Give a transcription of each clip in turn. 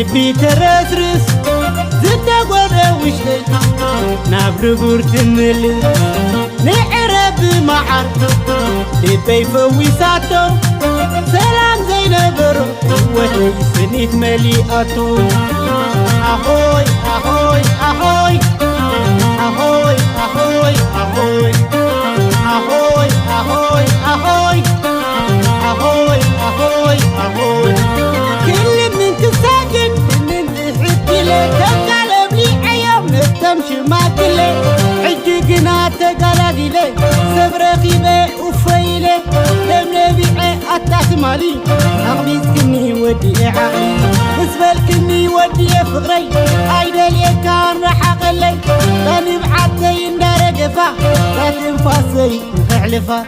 لبي ترسرس زدنا وروشتي نابر بورتمل نعرب معر لبي فويساتو سلام زينبرو وهي سنيت مليئاتو أهوي أهوي أهوي أهوي أهوي أهوي أهوي أهوي أهوي أهوي أهوي أهوي كل من تساجن من تحكي لك تقلب لي عيام نتمشي ما كله حجقنا تقلقي لي سبرخي بي وفيلي لم نبيعي أتاسمالي أغميس كني ودي عقلي اسبل كني ودي فغري عيدا لي كان رح أقلي لاني بعدي اندار قفا لا تنفاسي وفعلفا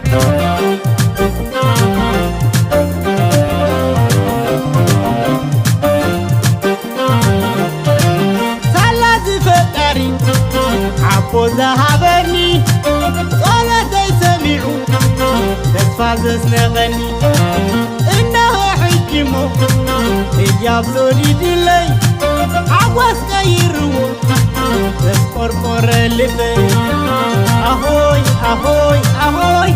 عبو ذهبني صلاة يسمعوا تسفازس نغني إنه حكمه يابزو لي دلي عواز غيرو تسقر قر اللبي أهوي أهوي أهوي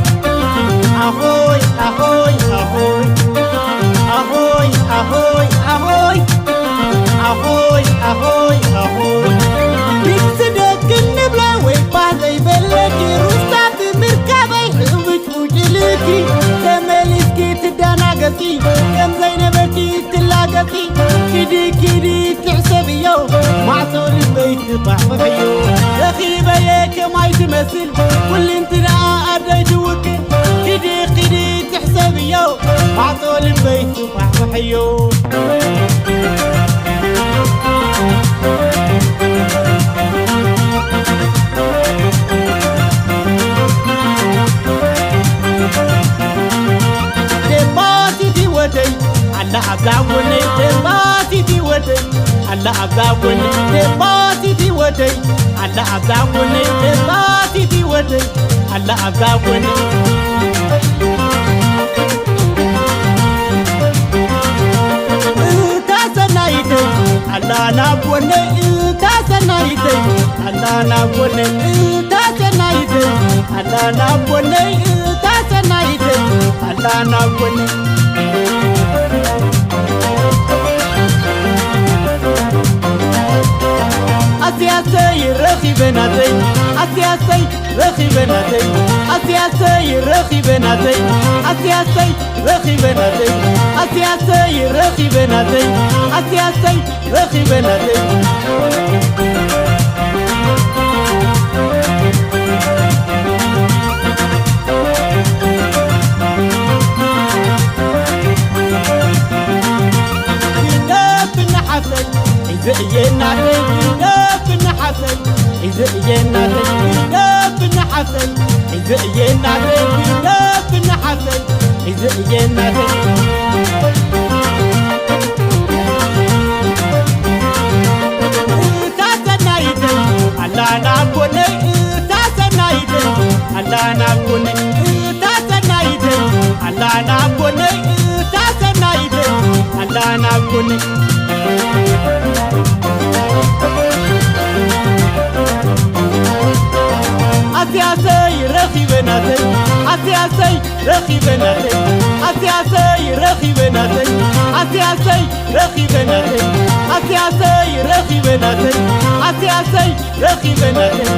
أهوي أهوي أهوي أهوي أهوي أهوي أهوي أهوي أهوي بعضي بلدي روستات مركبي حبك وجلتي تملسكي تدناقتي كم زينبتي تلاقتي كدي كدي تحسبي يو معصور البيت ضعف حيو اخي بيك ما يتمثل كل انتنا اديت وكل كدي كدي تحسبي يو معصور البيت ضعف حيو أبزاوني تباتي في ودي الله أبزاوني تباتي في ودي الله أبزاوني تباتي في ودي الله أبزاوني تاسنايدي الله نابوني تاسنايدي الله نابوني تاسنايدي الله نابوني تاسنايدي الله نابوني أسياسي رخي بناتي أسياسي رخي بناتي أسياسي رخي بناتي أسياسي رخي بناتي أسياسي رخي بناتي أسياسي رخي بناتي زينا لي نحسن زينا لي نحسن زينا لي نحسن زينا لي تاسنايدي الله نابوني تاسنايدي الله نابوني تاسنايدي الله نابوني تاسنايدي الله نابوني أسياسي رخي بناتي أسياسي رخي بناتي أسياسي رخي بناتي أسياسي رخي بناتي أسياسي رخي بناتي أسياسي رخي بناتي